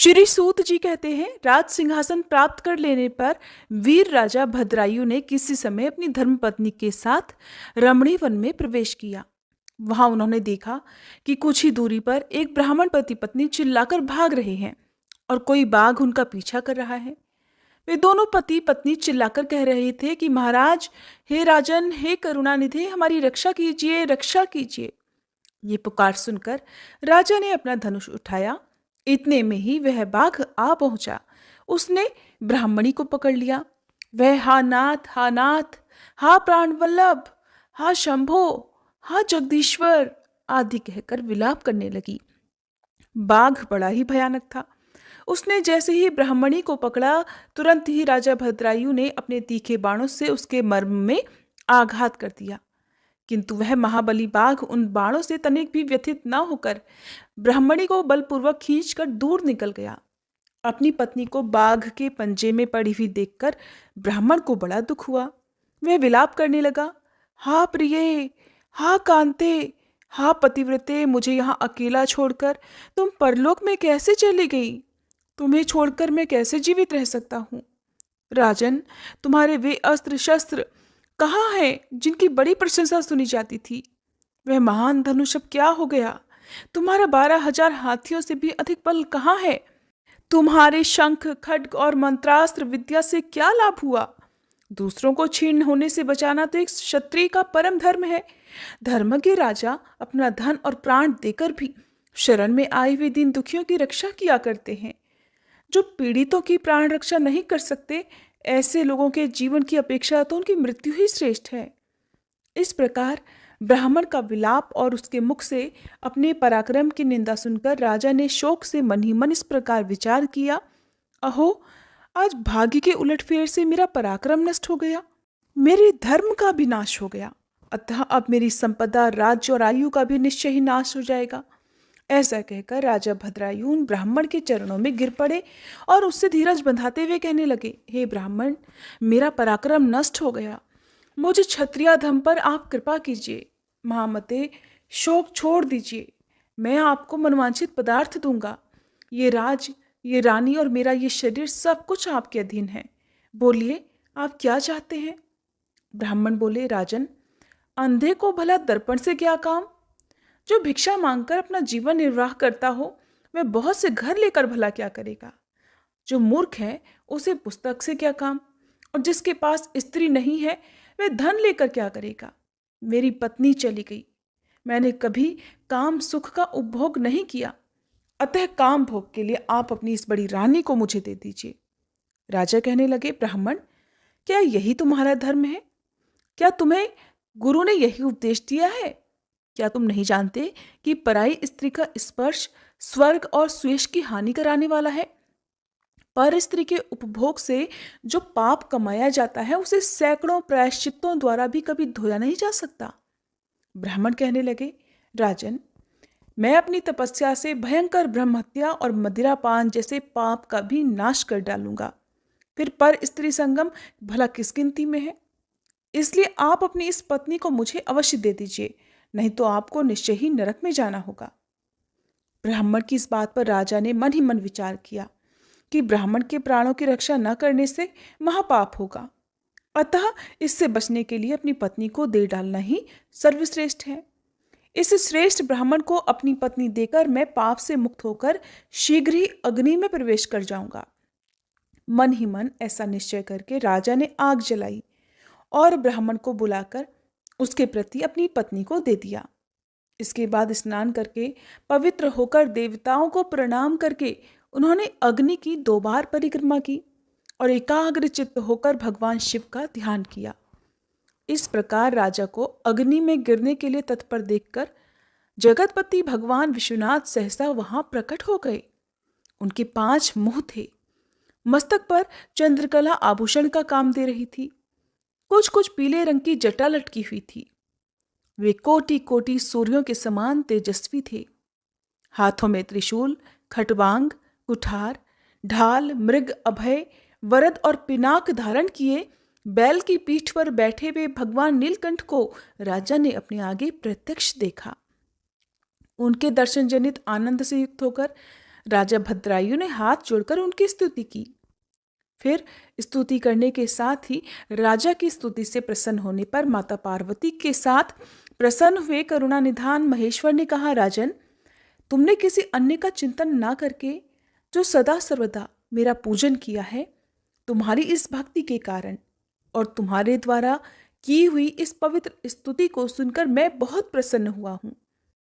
श्री सूत जी कहते हैं, राज सिंहासन प्राप्त कर लेने पर वीर राजा भद्रायु ने किसी समय अपनी धर्मपत्नी के साथ रमणी वन में प्रवेश किया। वहां उन्होंने देखा कि कुछ ही दूरी पर एक ब्राह्मण पति पत्नी चिल्लाकर भाग रहे हैं और कोई बाघ उनका पीछा कर रहा है। वे दोनों पति पत्नी चिल्लाकर कह रहे थे कि महाराज, हे राजन, हे करुणानिधि, हमारी रक्षा कीजिए, रक्षा कीजिए। ये पुकार सुनकर राजा ने अपना धनुष उठाया। इतने में ही वह बाघ आ पहुंचा। उसने ब्राह्मणी को पकड़ लिया। वह हा नाथ, हा नाथ, हा प्राण वल्लभ, हा शंभो, हा जगदीश्वर आदि कहकर विलाप करने लगी। बाघ बड़ा ही भयानक था। उसने जैसे ही ब्राह्मणी को पकड़ा, तुरंत ही राजा भद्रायु ने अपने तीखे बाणों से उसके मर्म में आघात कर दिया। किंतु वह महाबली बाघ उन बाणों से तनिक भी व्यथित न होकर ब्राह्मणी को बलपूर्वक खींचकर दूर निकल गया। अपनी पत्नी को बाघ के पंजे में पड़ी हुई देखकर ब्राह्मण को बड़ा दुख हुआ। वह विलाप करने लगा, हा प्रिये, हा कांते, हा पतिव्रते, मुझे यहाँ अकेला छोड़कर तुम परलोक में कैसे चली गई? तुम्हें छोड़कर मैं कैसे जीवित रह सकता हूँ? राजन, तुम्हारे वे अस्त्र शस्त्र कहाँ हैं जिनकी बड़ी प्रशंसा सुनी जाती थी? वह महान धनुष अब क्या हो गया? तुम्हारा 12,000 हाथियों से भी अधिक बल कहाँ है? तुम्हारे शंख, खड्ग और मंत्रास्त्र विद्या से क्या लाभ हुआ? दूसरों को छीन होने से बचाना तो एक क्षत्रिय का परम धर्म है। धर्म के राजा अपना धन और प्राण देकर भी शरण में आए हुए दीन दुखियों की रक्षा किया करते हैं। जो पीड़ितों की प्राण रक्षा नहीं कर सकते, ऐसे लोगों के जीवन की अपेक्षा तो उनकी मृत्यु ही श्रेष्ठ है। इस प्रकार ब्राह्मण का विलाप और उसके मुख से अपने पराक्रम की निंदा सुनकर राजा ने शोक से मन ही मन इस प्रकार विचार किया, अहो, आज भाग्य के उलटफेर से मेरा पराक्रम नष्ट हो गया, मेरे धर्म का भी नाश हो गया। अतः अब मेरी संपदा, राज्य और आयु का भी निश्चय ही नाश हो जाएगा। ऐसा कहकर राजा भद्रायु ब्राह्मण के चरणों में गिर पड़े और उससे धीरज बंधाते हुए कहने लगे, हे ब्राह्मण, मेरा पराक्रम नष्ट हो गया। मुझे क्षत्रियाधम पर आप कृपा कीजिए। महामते, शोक छोड़ दीजिए। मैं आपको मनवांछित पदार्थ दूंगा। ये राज, ये रानी और मेरा ये शरीर सब कुछ आपके अधीन है। बोलिए, आप क्या चाहते हैं? ब्राह्मण बोले, राजन, अंधे को भला दर्पण से क्या काम? जो भिक्षा मांगकर अपना जीवन निर्वाह करता हो, वह बहुत से घर लेकर भला क्या करेगा? जो मूर्ख है, उसे पुस्तक से क्या काम? और जिसके पास स्त्री नहीं है, वह धन लेकर क्या करेगा? मेरी पत्नी चली गई। मैंने कभी काम सुख का उपभोग नहीं किया, अतः काम भोग के लिए आप अपनी इस बड़ी रानी को मुझे दे दीजिए। राजा कहने लगे, ब्राह्मण, क्या यही तुम्हारा धर्म है? क्या तुम्हें गुरु ने यही उपदेश दिया है? क्या तुम नहीं जानते कि पराई स्त्री का स्पर्श स्वर्ग और स्वेश की हानि कराने वाला है? पर स्त्री के उपभोग से जो पाप कमाया जाता है, उसे सैकड़ों प्रायश्चित्तों द्वारा भी कभी धोया नहीं जा सकता। ब्राह्मण कहने लगे, राजन, मैं अपनी तपस्या से भयंकर ब्रह्महत्या और मदिरापान जैसे पाप का भी नाश कर डालूंगा। फिर पर स्त्री संगम भला किस गिनती में है? इसलिए आप अपनी इस पत्नी को मुझे अवश्य दे दीजिए, नहीं तो आपको निश्चय ही नरक में जाना होगा। ब्राह्मण की इस बात पर राजा ने मन ही मन विचार किया कि ब्राह्मण के प्राणों की रक्षा न करने से महापाप होगा, अतः इससे बचने के लिए अपनी पत्नी को दे डालना ही सर्वश्रेष्ठ है। इस श्रेष्ठ ब्राह्मण को अपनी पत्नी देकर मैं पाप से मुक्त होकर शीघ्र ही अग्नि में प्रवेश कर जाऊंगा। मन ही मन ऐसा निश्चय करके राजा ने आग जलाई और ब्राह्मण को बुलाकर उसके प्रति अपनी पत्नी को दे दिया। इसके बाद स्नान करके पवित्र होकर देवताओं को प्रणाम करके उन्होंने अग्नि की 2 बार परिक्रमा की और एकाग्र चित्त होकर भगवान शिव का ध्यान किया। इस प्रकार राजा को अग्नि में गिरने के लिए तत्पर देखकर जगतपति भगवान विश्वनाथ सहसा वहां प्रकट हो गए। उनके 5 मुंह थे। मस्तक पर चंद्रकला आभूषण का काम दे रही थी। कुछ कुछ पीले रंग की जटा लटकी हुई थी। वे कोटि कोटि सूर्यों के समान तेजस्वी थे। हाथों में त्रिशूल, खटवांग, कुठार, ढाल, मृग, अभय, वरद और पिनाक धारण किए बैल की पीठ पर बैठे हुए भगवान नीलकंठ को राजा ने अपने आगे प्रत्यक्ष देखा। उनके दर्शन जनित आनंद से युक्त होकर राजा भद्रायु ने हाथ जोड़कर उनकी स्तुति की। फिर स्तुति करने के साथ ही राजा की स्तुति से प्रसन्न होने पर माता पार्वती के साथ प्रसन्न हुए करुणानिधान महेश्वर ने कहा, राजन, तुमने किसी अन्य का चिंतन ना करके जो सदा सर्वदा मेरा पूजन किया है, तुम्हारी इस भक्ति के कारण और तुम्हारे द्वारा की हुई इस पवित्र स्तुति को सुनकर मैं बहुत प्रसन्न हुआ हूँ।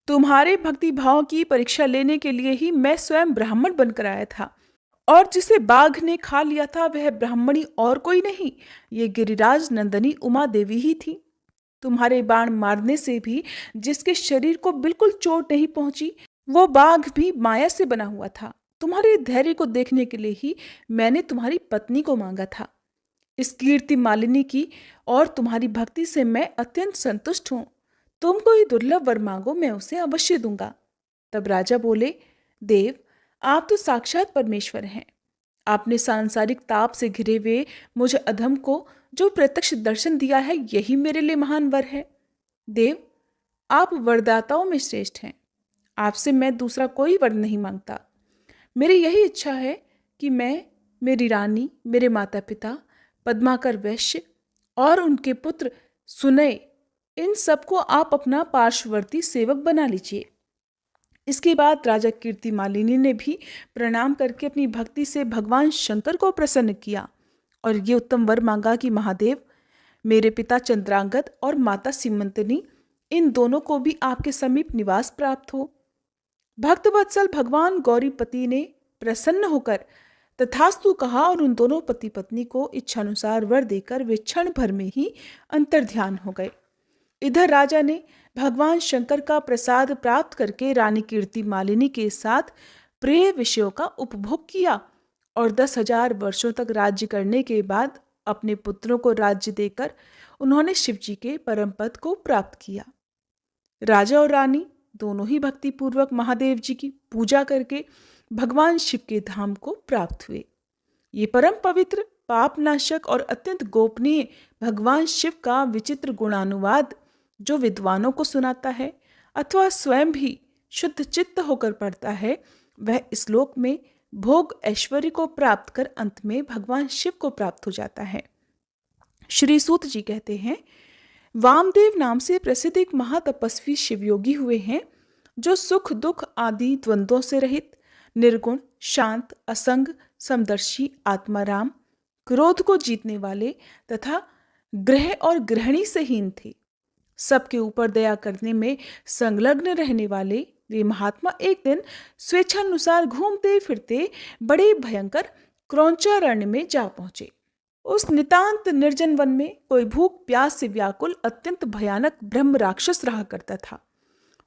तुम्हारे भक्ति भाव की परीक्षा लेने के लिए ही मैं स्वयं ब्राह्मण बनकर आया था, और जिसे बाघ ने खा लिया था वह ब्राह्मणी और कोई नहीं, ये गिरिराज नंदनी उमा देवी ही थी। तुम्हारे बाण मारने से भी जिसके शरीर को बिल्कुल चोट नहीं पहुंची, वो बाघ भी माया से बना हुआ था। तुम्हारे धैर्य को देखने के लिए ही मैंने तुम्हारी पत्नी को मांगा था। इस कीर्ति मालिनी की और तुम्हारी भक्ति से मैं अत्यंत संतुष्ट हूं। तुम कोई दुर्लभ वर मांगो, मैं उसे अवश्य दूंगा। तब राजा बोले, देव, आप तो साक्षात परमेश्वर हैं। आपने सांसारिक ताप से घिरे हुए मुझे अधम को जो प्रत्यक्ष दर्शन दिया है, यही मेरे लिए महान वर है। देव, आप वरदाताओं में श्रेष्ठ हैं। आपसे मैं दूसरा कोई वर नहीं मांगता। मेरी यही इच्छा है कि मैं, मेरी रानी, मेरे माता पिता, पद्माकर वैश्य और उनके पुत्र सुनय, इन सबको आप अपना पार्श्ववर्ती सेवक बना लीजिए। इसके बाद राजा कीर्ति मालिनी ने भी प्रणाम करके अपनी भक्ति से भगवान शंकर को प्रसन्न किया और ये उत्तम वर मांगा कि महादेव, मेरे पिता चंद्रांगद और माता सीमंतनी, इन दोनों को भी आपके समीप निवास प्राप्त हो। भक्तवत्सल भगवान गौरीपति ने प्रसन्न होकर तथास्तु कहा और उन दोनों पति पत्नी को इच्छानुसार वर देकर वे क्षण भर में ही अंतर्ध्यान हो गए। इधर राजा ने भगवान शंकर का प्रसाद प्राप्त करके रानी कीर्ति मालिनी के साथ प्रिय विषयों का उपभोग किया और 10,000 वर्षों तक राज्य करने के बाद अपने पुत्रों को राज्य देकर उन्होंने शिवजी के परम पद को प्राप्त किया। राजा और रानी दोनों ही भक्तिपूर्वक महादेव जी की पूजा करके भगवान शिव के धाम को प्राप्त हुए। ये परम पवित्र, पापनाशक और अत्यंत गोपनीय भगवान शिव का विचित्र गुणानुवाद जो विद्वानों को सुनाता है अथवा स्वयं भी शुद्ध चित्त होकर पढ़ता है, वह इस लोक में भोग ऐश्वर्य को प्राप्त कर अंत में भगवान शिव को प्राप्त हो जाता है। श्री सूत जी कहते हैं, वामदेव नाम से प्रसिद्ध एक महातपस्वी शिवयोगी हुए हैं जो सुख दुख आदि द्वंद्वों से रहित, निर्गुण, शांत, असंग, समदर्शी, आत्माराम, क्रोध को जीतने वाले तथा ग्रह और गृहिणी से हीन थे। सबके ऊपर दया करने में संलग्न रहने वाले वे महात्मा एक दिन स्वेच्छानुसार घूमते फिरते बड़े भयंकर क्रौंचारण्य में जा पहुंचे। उस नितांत निर्जन वन में कोई भूख प्यास से व्याकुल अत्यंत भयानक ब्रह्म राक्षस रहा करता था।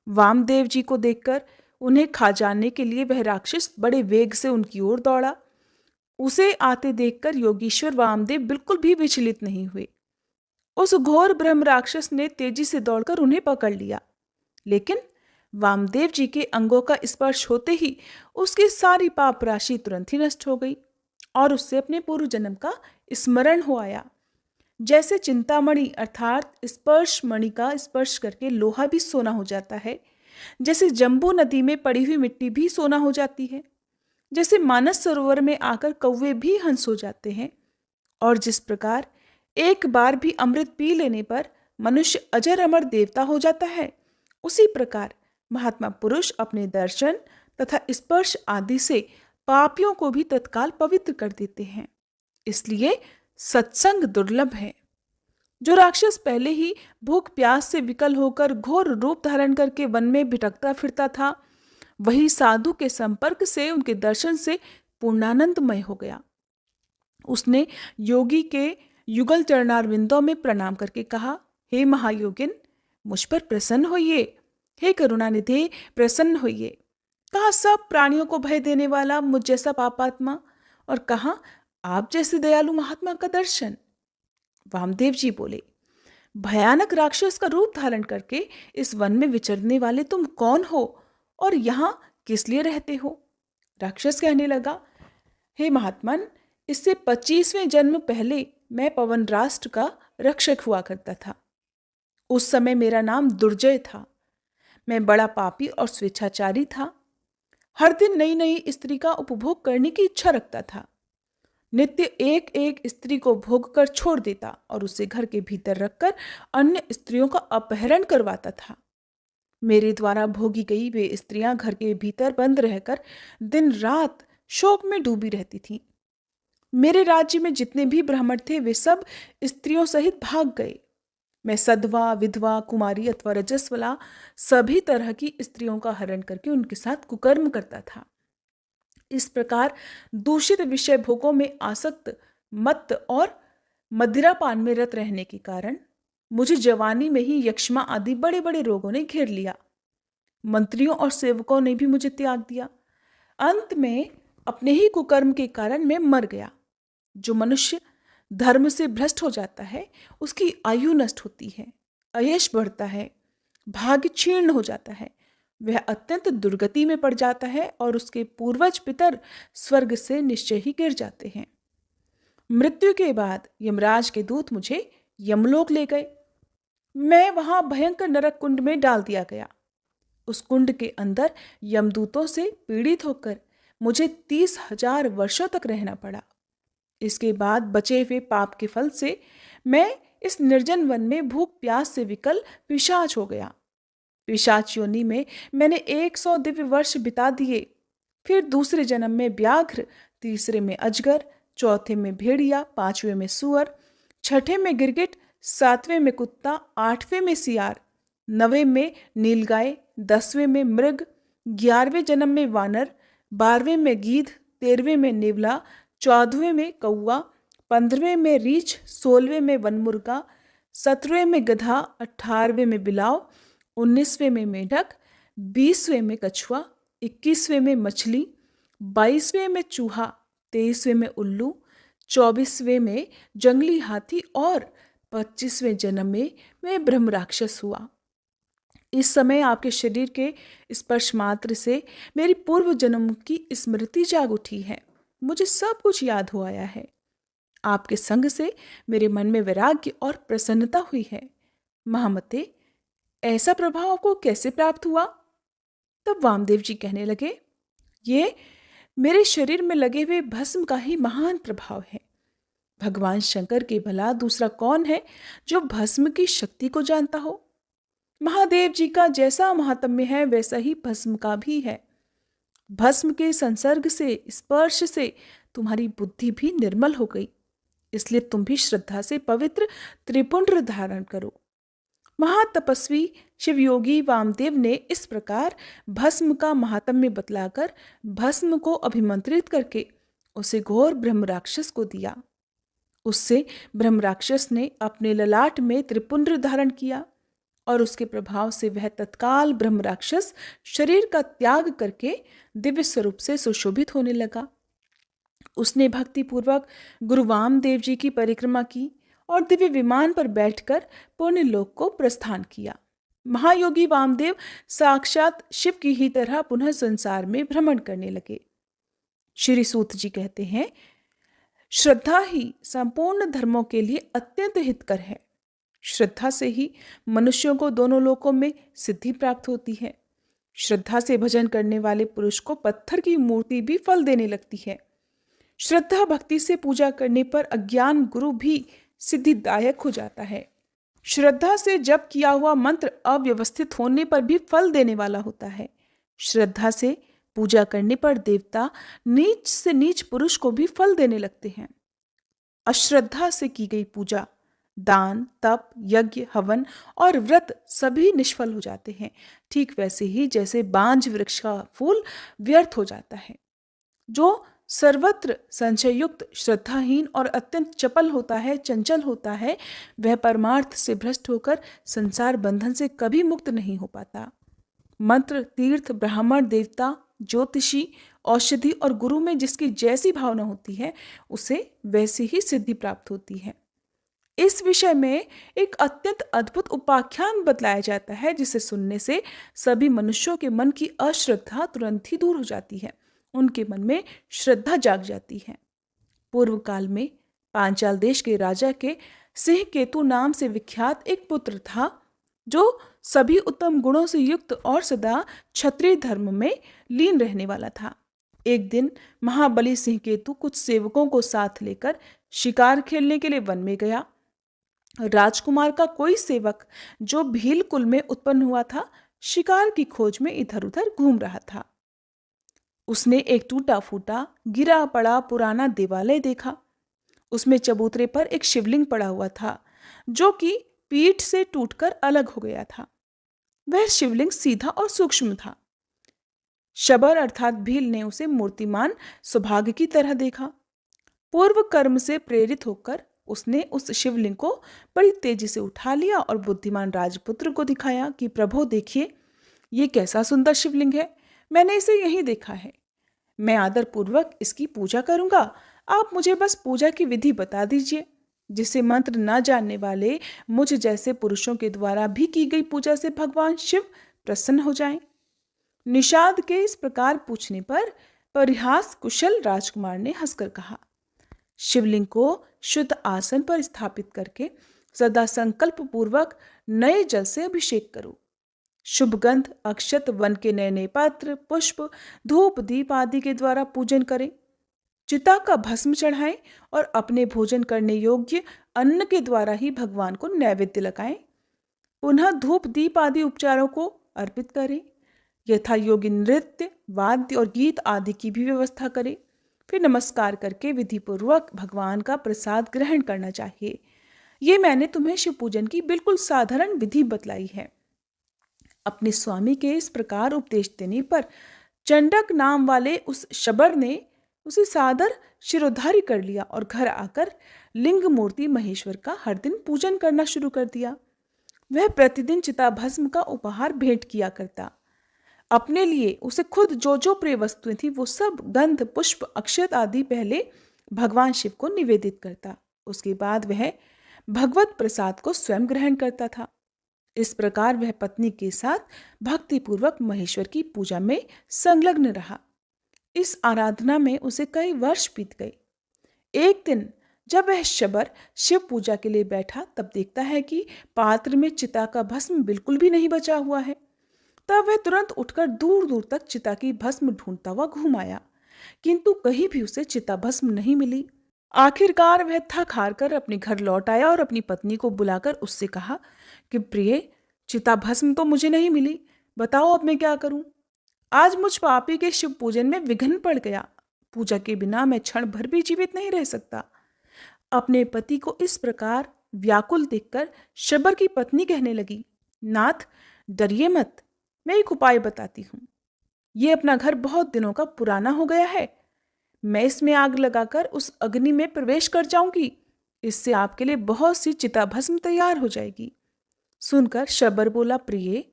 वामदेव जी को देखकर उन्हें खा जाने के लिए वह राक्षस बड़े वेग से उनकी ओर दौड़ा। उसे आते देखकर योगीश्वर वामदेव बिल्कुल भी विचलित नहीं हुए। उस घोर ब्रह्म राक्षस ने तेजी से दौड़कर उन्हें पकड़ लिया, लेकिन वामदेव जी के अंगों का स्पर्श होते ही उसकी सारी पाप राशि तुरंत ही नष्ट हो गई और उससे अपने पूर्व जन्म का स्मरण हो आया। जैसे चिंतामणि अर्थात स्पर्श मणि का स्पर्श करके लोहा भी सोना हो जाता है, जैसे जम्बू नदी में पड़ी हुई मिट्टी भी सोना हो जाती है, जैसे मानस सरोवर में आकर कौवे भी हंस हो जाते हैं, और जिस प्रकार एक बार भी अमृत पी लेने पर मनुष्य अजर अमर देवता हो जाता है, उसी प्रकार महात्मा पुरुष अपने दर्शन तथा स्पर्श आदि से पापियों को भी तत्काल पवित्र कर देते हैं। इसलिए सत्संग दुर्लभ है। जो राक्षस पहले ही भूख प्यास से विकल होकर घोर रूप धारण करके वन में भटकता फिरता था, वही साधु के संपर्क से, उनके दर्शन से पूर्णानंदमय हो गया। उसने योगी के युगल चरणारविंदों में प्रणाम करके कहा, हे महायोगिन, मुझ पर प्रसन्न होइए। हे करुणानिधि, प्रसन्न होइए। कहा सब प्राणियों को भय देने वाला मुझ जैसा पापात्मा, और कहा आप जैसे दयालु महात्मा का दर्शन। वामदेव जी बोले, भयानक राक्षस का रूप धारण करके इस वन में विचरने वाले तुम कौन हो और यहाँ किस लिए रहते हो? राक्षस कहने लगा, हे महात्मन, इससे 25वें जन्म पहले मैं पवन राष्ट्र का रक्षक हुआ करता था। उस समय मेरा नाम दुर्जय था। मैं बड़ा पापी और स्वेच्छाचारी था। हर दिन नई नई स्त्री का उपभोग करने की इच्छा रखता था। नित्य एक एक स्त्री को भोग कर छोड़ देता और उसे घर के भीतर रखकर अन्य स्त्रियों का अपहरण करवाता था। मेरे द्वारा भोगी गई वे स्त्रियां घर के भीतर बंद रहकर दिन रात शोक में डूबी रहती थीं। मेरे राज्य में जितने भी ब्राह्मण थे वे सब स्त्रियों सहित भाग गए। मैं सधवा, विधवा, कुमारी अथवा रजस्वला सभी तरह की स्त्रियों का हरण करके उनके साथ कुकर्म करता था। इस प्रकार दूषित विषय भोगों में आसक्त, मत्त और मदिरापान में रत रहने के कारण मुझे जवानी में ही यक्ष्मा आदि बड़े बड़े रोगों ने घेर लिया। मंत्रियों और सेवकों ने भी मुझे त्याग दिया। अंत में अपने ही कुकर्म के कारण मैं मर गया। जो मनुष्य धर्म से भ्रष्ट हो जाता है उसकी आयु नष्ट होती है, अयश बढ़ता है, भाग्य क्षीण हो जाता है, वह अत्यंत दुर्गति में पड़ जाता है और उसके पूर्वज पितर स्वर्ग से निश्चय ही गिर जाते हैं। मृत्यु के बाद यमराज के दूत मुझे यमलोक ले गए। मैं वहां भयंकर नरक कुंड में डाल दिया गया। उस कुंड के अंदर यमदूतों से पीड़ित होकर मुझे 30,000 वर्षों तक रहना पड़ा। इसके बाद बचे हुए पाप के फल से मैं इस निर्जन वन में भूख प्यास से विकल पिशाच हो गया। पिशाच योनि में मैंने 100 दिव्य वर्ष बिता दिए। फिर दूसरे जन्म में व्याघ्र, तीसरे में अजगर, चौथे में भेड़िया, पांचवें में सुअर, छठे में गिरगिट, सातवें में कुत्ता, आठवें में सियार, नवें में नीलगाय, 10वें में मृग, 11वें जन्म में वानर, 12वें में गीध, 13वें में नेवला, 14वें में कौआ, 15वें में रीछ, 16वें में वनमुर्गा, 17वें में गधा, 18वें में बिलाव, 19वें में मेढक, 20वें में कछुआ, 21वें में मछली, 22वें में चूहा, 23वें में उल्लू, 24वें में जंगली हाथी और 25वें जन्म में मैं ब्रह्म राक्षस हुआ। इस समय आपके शरीर के स्पर्श मात्र से मेरी पूर्व जन्म की स्मृति जाग उठी है। मुझे सब कुछ याद हो आया है। आपके संग से मेरे मन में वैराग्य और प्रसन्नता हुई है। महामते, ऐसा प्रभाव आपको कैसे प्राप्त हुआ? तब वामदेव जी कहने लगे, ये मेरे शरीर में लगे हुए भस्म का ही महान प्रभाव है। भगवान शंकर के भला दूसरा कौन है जो भस्म की शक्ति को जानता हो? महादेव जी का जैसा महात्म्य है वैसा ही भस्म का भी है। भस्म के संसर्ग से, स्पर्श से तुम्हारी बुद्धि भी निर्मल हो गई। इसलिए तुम भी श्रद्धा से पवित्र त्रिपुंड धारण करो। महातपस्वी शिवयोगी वामदेव ने इस प्रकार भस्म का महात्म्य बतलाकर भस्म को अभिमंत्रित करके उसे घोर ब्रह्म राक्षस को दिया। उससे ब्रह्म राक्षस ने अपने ललाट में त्रिपुंड धारण किया और उसके प्रभाव से वह तत्काल ब्रह्म राक्षस शरीर का त्याग करके दिव्य स्वरूप से सुशोभित होने लगा। उसने भक्ति पूर्वक गुरु वामदेव जी की परिक्रमा की और दिव्य विमान पर बैठकर पुण्य लोक को प्रस्थान किया। महायोगी वामदेव साक्षात शिव की ही तरह पुनः संसार में भ्रमण करने लगे। श्री सूत जी कहते हैं, श्रद्धा ही संपूर्ण धर्मों के लिए अत्यंत हितकर है। श्रद्धा से ही मनुष्यों को दोनों लोकों में सिद्धि प्राप्त होती है। श्रद्धा से भजन करने वाले पुरुष को पत्थर की मूर्ति भी फल देने लगती है। श्रद्धा भक्ति से पूजा करने पर अज्ञान गुरु भी सिद्धिदायक हो जाता है। श्रद्धा से जप किया हुआ मंत्र अव्यवस्थित होने पर भी फल देने वाला होता है। श्रद्धा से पूजा करने पर देवता नीच से नीच पुरुष को भी फल देने लगते हैं। अश्रद्धा से की गई पूजा, दान, तप, यज्ञ, हवन और व्रत सभी निष्फल हो जाते हैं। ठीक वैसे ही जैसे बांझ वृक्ष का फूल व्यर्थ हो जाता है। जो सर्वत्र संशययुक्त, श्रद्धाहीन और अत्यंत चपल होता है, चंचल होता है, वह परमार्थ से भ्रष्ट होकर संसार बंधन से कभी मुक्त नहीं हो पाता। मंत्र, तीर्थ, ब्राह्मण, देवता, ज्योतिषी, औषधि और गुरु में जिसकी जैसी भावना होती है उसे वैसी ही सिद्धि प्राप्त होती है। इस विषय में एक अत्यंत अद्भुत उपाख्यान बतलाया जाता है जिसे सुनने से सभी मनुष्यों के मन की अश्रद्धा तुरंत ही दूर हो जाती है, उनके मन में श्रद्धा जाग जाती है। पूर्व काल में पांचाल देश के राजा के सिंह केतु नाम से विख्यात एक पुत्र था। जो सभी उत्तम गुणों से युक्त और सदा क्षत्रिय धर्म में लीन रहने वाला था। एक दिन महाबली सिंह केतु कुछ सेवकों को साथ लेकर शिकार खेलने के लिए वन में गया। राजकुमार का कोई सेवक जो भील कुल में उत्पन्न हुआ था, शिकार की खोज में इधर उधर घूम रहा था। उसने एक टूटा फूटा गिरा पड़ा पुराना देवालय देखा। उसमें चबूतरे पर एक शिवलिंग पड़ा हुआ था, जो कि पीठ से टूटकर अलग हो गया था। वह शिवलिंग सीधा और सूक्ष्म था। शबर अर्थात भील ने उसे मूर्तिमान सौभाग्य की तरह देखा। पूर्व कर्म से प्रेरित होकर उसने उस शिवलिंग को बड़ी तेजी से उठा लिया और बुद्धिमान राजपुत्र को दिखाया कि प्रभु देखिए, ये कैसा सुंदर शिवलिंग है, मैंने इसे यहीं देखा है। मैं आदर पूर्वक इसकी पूजा करूंगा। आप मुझे बस पूजा की विधि बता दीजिए, जिसे मंत्र न जानने वाले मुझ जैसे पुरुषों के द्वारा भी की गई पूजा से भगवान शिव प्रसन्न हो जाएं। निषाद के इस प्रकार पूछने पर परिहास कुशल राजकुमार ने हंसकर कहा, शिवलिंग को शुद्ध आसन पर स्थापित करके सदा संकल्प पूर्वक नए जल से अभिषेक करो। शुभ गंध अक्षत वन के नए नए पात्र पुष्प धूप दीप आदि के द्वारा पूजन करें। चिता का भस्म चढ़ाएं और अपने भोजन करने योग्य अन्न के द्वारा ही भगवान को नैवेद्य लगाएं। पुनः धूप दीप आदि उपचारों को अर्पित करें। यथा योग्य नृत्य वाद्य और गीत आदि की भी व्यवस्था करें। फिर नमस्कार करके विधिपूर्वक भगवान का प्रसाद ग्रहण करना चाहिए। ये मैंने तुम्हें शिव पूजन की बिल्कुल साधारण विधि बतलाई है। अपने स्वामी के इस प्रकार उपदेश देने पर चंडक नाम वाले उस शबर ने उसे सादर शिरोधारी कर लिया और घर आकर लिंग मूर्ति महेश्वर का हर दिन पूजन करना शुरू कर दिया। वह प्रतिदिन चिताभस्म का उपहार भेंट किया करता। अपने लिए उसे खुद जो जो प्रिय वस्तुएं थी वो सब गंध पुष्प अक्षत आदि पहले भगवान शिव को निवेदित करता। उसके बाद वह भगवत प्रसाद को स्वयं ग्रहण करता था। इस प्रकार वह पत्नी के साथ भक्तिपूर्वक महेश्वर की पूजा में संलग्न रहा। इस आराधना में उसे कई वर्ष बीत गए। एक दिन जब वह शबर शिव पूजा के लिए बैठा, तब देखता है कि पात्र में चिता का भस्म बिल्कुल भी नहीं बचा हुआ है। तब वह तुरंत उठकर दूर दूर तक चिता की भस्म ढूंढता हुआ घूम आया, किंतु कहीं भी उसे चिता भस्म नहीं मिली। आखिरकार वह थक हार कर अपने घर लौट आया और अपनी पत्नी को बुलाकर उससे कहा कि प्रिय, चिता भस्म तो मुझे नहीं मिली, बताओ अब मैं क्या करूं। आज मुझ पापी के शिव पूजन में विघ्न पड़ गया। पूजा के बिना मैं क्षण भर भी जीवित नहीं रह सकता। अपने पति को इस प्रकार व्याकुल देखकर शबर की पत्नी कहने लगी, नाथ डरिए मत, मैं एक उपाय बताती हूँ। ये अपना घर बहुत दिनों का पुराना हो गया है। मैं इसमें आग लगाकर उस अग्नि में प्रवेश कर जाऊंगी। इससे आपके लिए बहुत सी चिताभस्म तैयार हो जाएगी। सुनकर शबर बोला, प्रिय,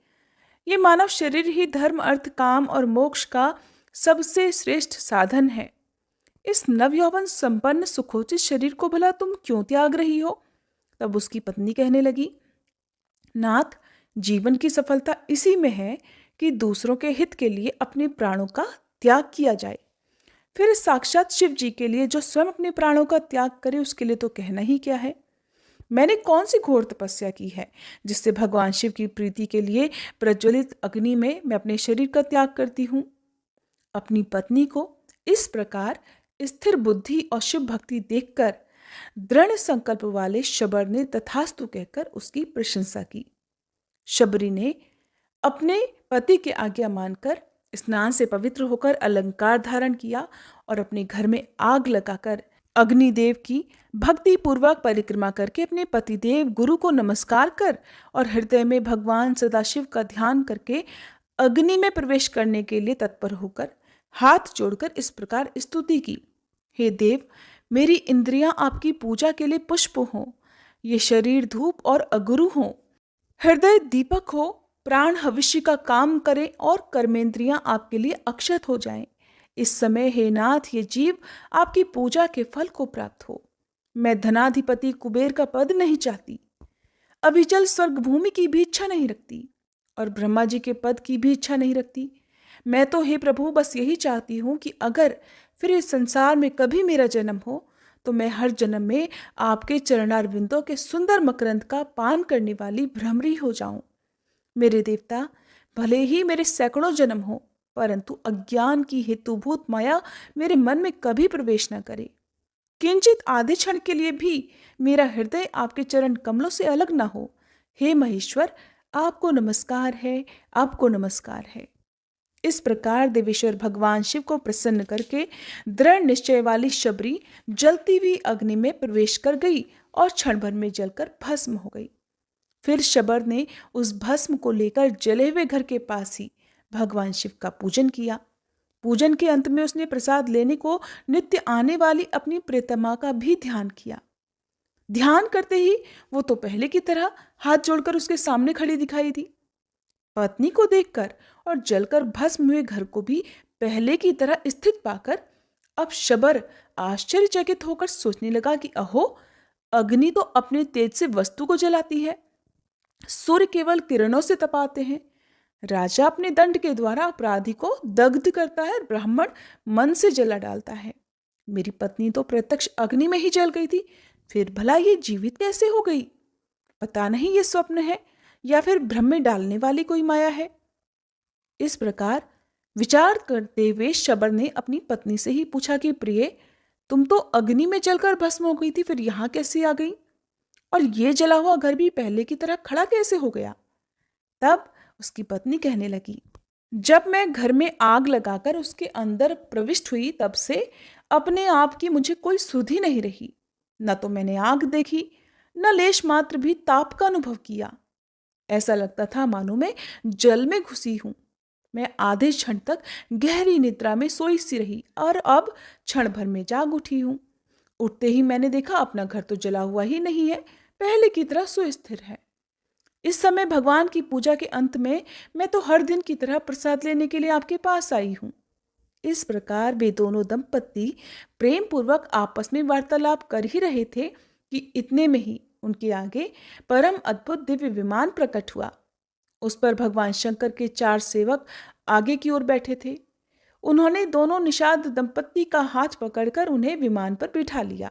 ये मानव शरीर ही धर्म अर्थ काम और मोक्ष का सबसे श्रेष्ठ साधन है। इस नवयौवन संपन्न सुखोचित शरीर को भला तुम क्यों त्याग रही हो। तब उसकी पत्नी कहने लगी, नाथ, जीवन की सफलता इसी में है कि दूसरों के हित के लिए अपने प्राणों का त्याग किया जाए। फिर साक्षात शिव जी के लिए जो स्वयं अपने प्राणों का त्याग करे, उसके लिए तो कहना ही क्या है। मैंने कौन सी घोर तपस्या की है जिससे भगवान शिव की प्रीति के लिए प्रज्वलित अग्नि में मैं अपने शरीर का त्याग करती हूँ। अपनी पत्नी को इस प्रकार स्थिर बुद्धि और शिव भक्ति देखकर दृढ़ संकल्प वाले शबर ने तथास्तु कहकर उसकी प्रशंसा की। शबरी ने अपने पति की आज्ञा मानकर स्नान से पवित्र होकर अलंकार धारण किया और अपने घर में आग लगाकर अग्निदेव की भक्ति पूर्वक परिक्रमा करके अपने पतिदेव गुरु को नमस्कार कर और हृदय में भगवान सदाशिव का ध्यान करके अग्नि में प्रवेश करने के लिए तत्पर होकर हाथ जोड़कर इस प्रकार स्तुति की, हे देव, मेरी इंद्रियां आपकी पूजा के लिए पुष्प हों, ये शरीर धूप और अगुरु हों, हृदय दीपक हो, प्राण भविष्य का काम करें और कर्मेंद्रियां आपके लिए अक्षत हो जाएं। इस समय हे नाथ, ये जीव आपकी पूजा के फल को प्राप्त हो। मैं धनाधिपति कुबेर का पद नहीं चाहती, अविचल स्वर्ग भूमि की भी इच्छा नहीं रखती और ब्रह्मा जी के पद की भी इच्छा नहीं रखती। मैं तो हे प्रभु बस यही चाहती हूँ कि अगर फिर इस संसार में कभी मेरा जन्म हो तो मैं हर जन्म में आपके चरणारविंदों के सुंदर मकरंद का पान करने वाली भ्रमरी हो जाऊं। मेरे देवता, भले ही मेरे सैकड़ों जन्म हो, परंतु अज्ञान की हेतुभूत माया मेरे मन में कभी प्रवेश न करे। किंचित आधे क्षण के लिए भी मेरा हृदय आपके चरण कमलों से अलग न हो। हे महेश्वर, आपको नमस्कार है, आपको नमस्कार है। इस प्रकार देवेश्वर भगवान शिव को प्रसन्न करके दृढ़ निश्चय वाली शबरी जलती हुई अग्नि में प्रवेश कर गई और क्षण भर में जलकर भस्म हो गई। फिर शबर ने उस भस्म को लेकर जले हुए घर के पास ही भगवान शिव का पूजन किया। पूजन के अंत में उसने प्रसाद लेने को नित्य आने वाली अपनी प्रियतमा का भी ध्यान किया। ध्यान करते ही वो तो पहले की तरह हाथ जोड़कर उसके सामने खड़ी दिखाई दी। पत्नी को देखकर और जलकर भस्म हुए घर को भी पहले की तरह स्थित पाकर अब शबर आश्चर्यचकित होकर सोचने लगा कि अहो, अग्नि तो अपने तेज से वस्तु को जलाती है, सूर्य केवल किरणों से तपाते हैं, राजा अपने दंड के द्वारा अपराधी को दग्ध करता है, ब्राह्मण मन से जला डालता है। मेरी पत्नी तो प्रत्यक्ष अग्नि में ही जल गई थी, फिर भला ये जीवित कैसे हो गई? पता नहीं ये स्वप्न है या फिर भ्रम में डालने वाली कोई माया है। इस प्रकार विचार करते हुए शबर ने अपनी पत्नी से ही पूछा कि प्रिय, तुम तो अग्नि में जलकर भस्म हो गई थी, फिर यहां कैसे आ गई? और ये जला हुआ घर भी पहले की तरह खड़ा कैसे हो गया? तब उसकी पत्नी कहने लगी, जब मैं घर में आग लगाकर उसके अंदर प्रविष्ट हुई तब से अपने आप की मुझे कोई सुध ही नहीं रही। न तो मैंने आग देखी, न लेश मात्र भी ताप का अनुभव किया। ऐसा लगता था मानो मैं जल में घुसी हूं। मैं आधे क्षण तक गहरी निद्रा में सोई सी रही और अब क्षण भर में जाग उठी हूं। उठते ही मैंने देखा अपना घर तो जला हुआ ही नहीं है, पहले की तरह सुस्थिर है। इस समय भगवान की पूजा के अंत में मैं तो हर दिन की तरह प्रसाद लेने के लिए आपके पास आई हूं। इस प्रकार वे दोनों दंपत्ति प्रेम पूर्वक आपस में वार्तालाप कर ही रहे थे कि इतने में ही उनके आगे परम अद्भुत दिव्य विमान प्रकट हुआ। उस पर भगवान शंकर के 4 सेवक आगे की ओर बैठे थे। उन्होंने दोनों निषाद दंपत्ति का हाथ पकड़कर उन्हें विमान पर बिठा लिया।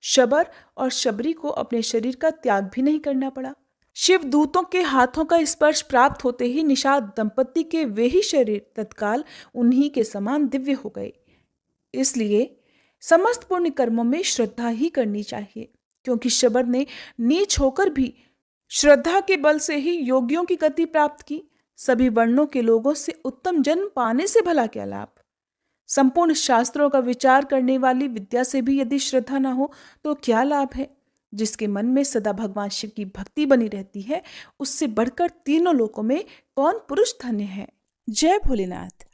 शबर और शबरी को अपने शरीर का त्याग भी नहीं करना पड़ा। शिव दूतों के हाथों का स्पर्श प्राप्त होते ही निषाद दंपत्ति के वे ही शरीर तत्काल उन्हीं के समान दिव्य हो गए। इसलिए समस्त पुण्य कर्मों में श्रद्धा ही करनी चाहिए, क्योंकि शबर ने नीच होकर भी श्रद्धा के बल से ही योगियों की गति प्राप्त की। सभी वर्णों के लोगों से उत्तम जन्म पाने से भला क्या लाभ? संपूर्ण शास्त्रों का विचार करने वाली विद्या से भी यदि श्रद्धा न हो तो क्या लाभ है? जिसके मन में सदा भगवान शिव की भक्ति बनी रहती है, उससे बढ़कर तीनों लोकों में कौन पुरुष धन्य है। जय भोलेनाथ।